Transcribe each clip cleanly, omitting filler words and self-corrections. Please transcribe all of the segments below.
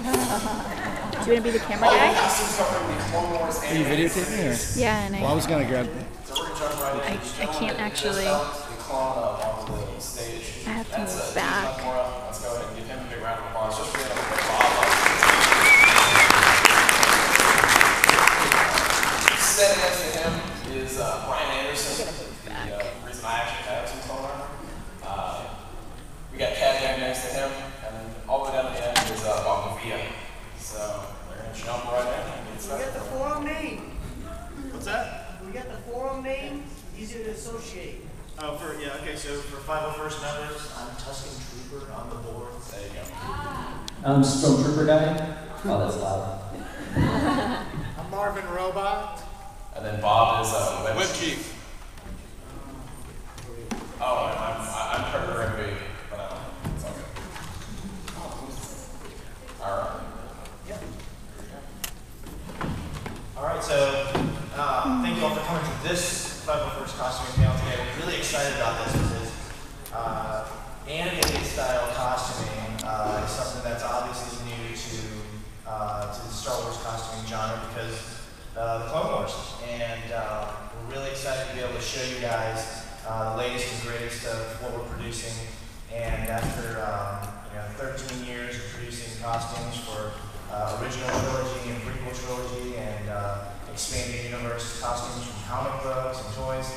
Do you want to be the camera guy? Are you videotaping or? Yeah, and Well, I was gonna grab. I can't actually. I have to move back. Let's go ahead and give him a big round of applause. Standing next to him is Brian Anderson. The reason I actually have some phone armor. We got Cad Bang next to him, and then all the way down at the end is Bob Mavia. So we're going to jump right in. We got the forum name. What's that? We got the forum name. Easier to associate. Oh, yeah, okay, so for 501st members, I'm Tusken Trooper on the board. There you go. I'm Stormtrooper guy. Oh, that's loud. I'm Marvin Robot. And then Bob is Web Chief. Oh, I'm Predator MV, but it's all good. All right. Yeah. All right, so thank you all for coming to this 501st Costuming panel today. We're really excited about this because animated style costuming is something that's obviously new to the Star Wars costuming genre because the Clone Wars. And we're really excited to be able to show you guys the latest and greatest of what we're producing. And after 13 years of producing costumes for original trilogy and prequel trilogy and expanded universe costumes from comic books and toys,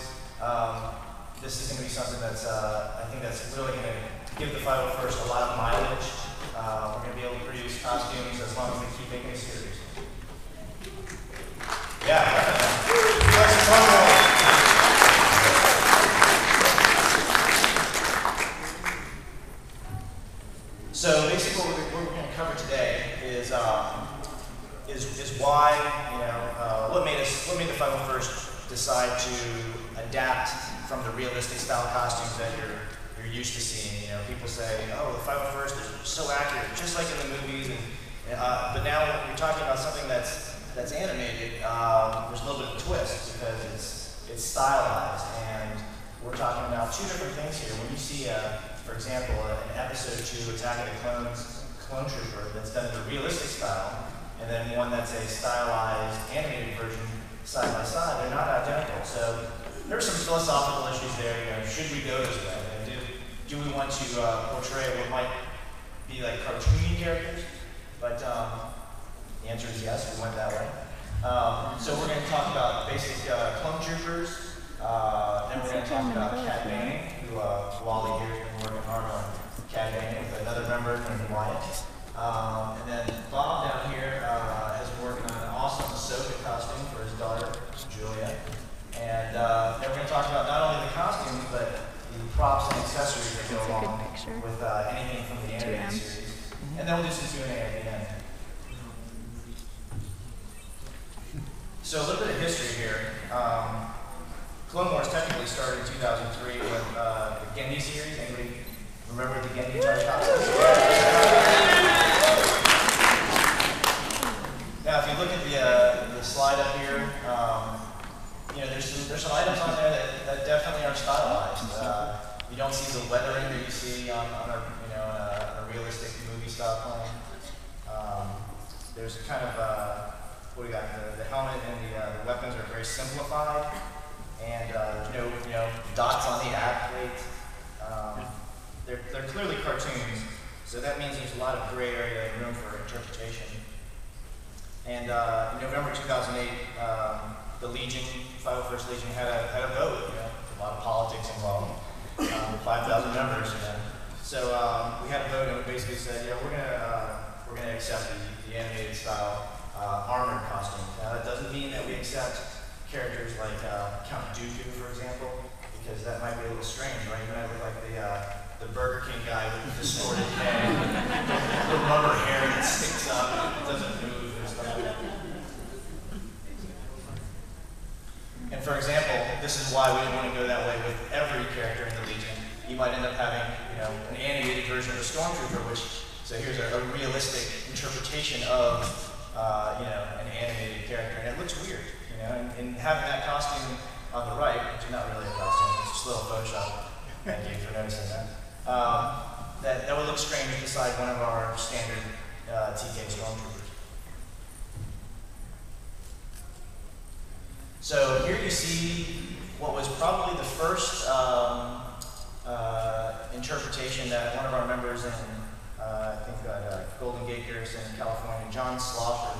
this is going to be something that's I think that's really going to give the 501st a lot of mileage. We're going to be able to produce costumes as long as they keep making a series. Yeah, so basically what we're going to cover today is why, what made the 501st decide to adapt from the realistic style costumes that you're used to seeing. People say, oh, the 501st is so accurate, just like in the movies, but now when you're talking about something that's animated, there's a little bit of a twist because it's stylized, and we're talking about two different things here. When you see, for example, an episode 2 Attack of the Clones clone trooper that's done in the realistic style, and then one that's a stylized animated version side by side, they're not identical. So there's some philosophical issues there. Should we go this way? Do we want to portray what might be like cartoony characters? But the answer is yes, we went that way. So we're going to talk about basic clone troopers. Then we're going to talk about Cad Bane, who Wally here has been working hard on Cad Bane with another member named Wyatt. And then Bob down here has been working on an awesome Ahsoka costume for his daughter, Julia. And then we're going to talk about not only the costumes, but the props and accessories that go along with anything from the animated series. And then we'll do some Q&A at the end. So a little bit of history here. Clone Wars technically started in 2003 with the Gendy series. Anybody remember the Gendy costume? Now, if you look at the slide up here, there's some items on there that definitely are stylized. You don't see the weathering that you see on a realistic movie style plane. There's a kind of what do we got? The helmet and the weapons are very simplified, and there's no dots on the ab plate. They're clearly cartoons, so that means there's a lot of gray area and room for interpretation. And in November 2008, the Legion, 501st Legion, had a vote. A lot of politics involved. 5,000 members. So we had a vote, and we basically said, we're gonna accept the animated style armored costume. Now that doesn't mean that we accept characters like Count Dooku, for example, because that might be a little strange, right? You might look like the Burger King guy with the distorted head, the rubber hair that sticks up, it doesn't move and stuff like that. And for example, this is why we didn't want to go that way with every character in the Legion. You might end up having, an animated version of a Stormtrooper, so here's a realistic interpretation of, an animated character, and it looks weird, and having that costume on the right, which is not really a costume, it's just a little Photoshop. Thank you for noticing that. That would look strange beside one of our standard TK Stormtroopers. So here you see what was probably the first interpretation that one of our members in, I think at Golden Gate Garrison in California, John Slaughter,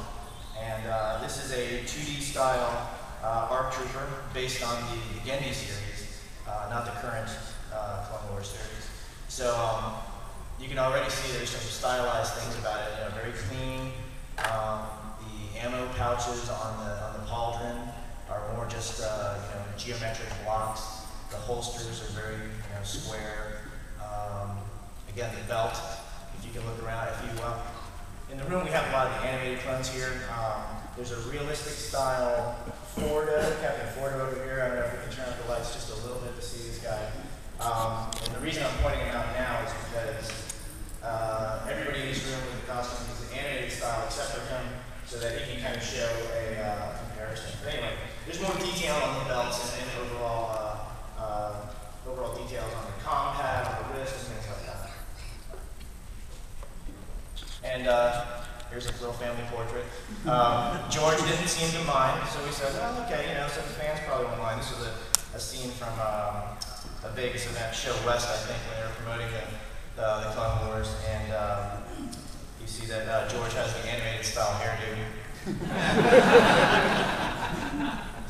and this is a 2D style ARC Trooper based on the Gendy series, not the current Clone Wars series. So you can already see there's some stylized things about it. You know, very clean. The ammo pouches on the pauldron are more just geometric blocks. The holsters are very square. Again, the belt. If you can look around, in the room we have a lot of the animated clones here. There's a realistic style Fordo, Captain Fordo over here. I don't know if we can turn up the lights just a little bit to see this guy. And the reason I'm pointing him out now is because everybody in this room with the costume is the animated style except for him, so that he can kind of show a comparison. But anyway, there's more detail on the belts and overall details on the comm pad, on the wrist, and things like that. And here's a little family portrait. George didn't seem to mind, so we said, oh, okay, so the fans probably won't mind. This was a scene from a Vegas event, Show West, I think, when they were promoting the Clone Wars, and you see that George has the animated style hairdo.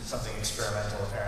Something experimental, apparently.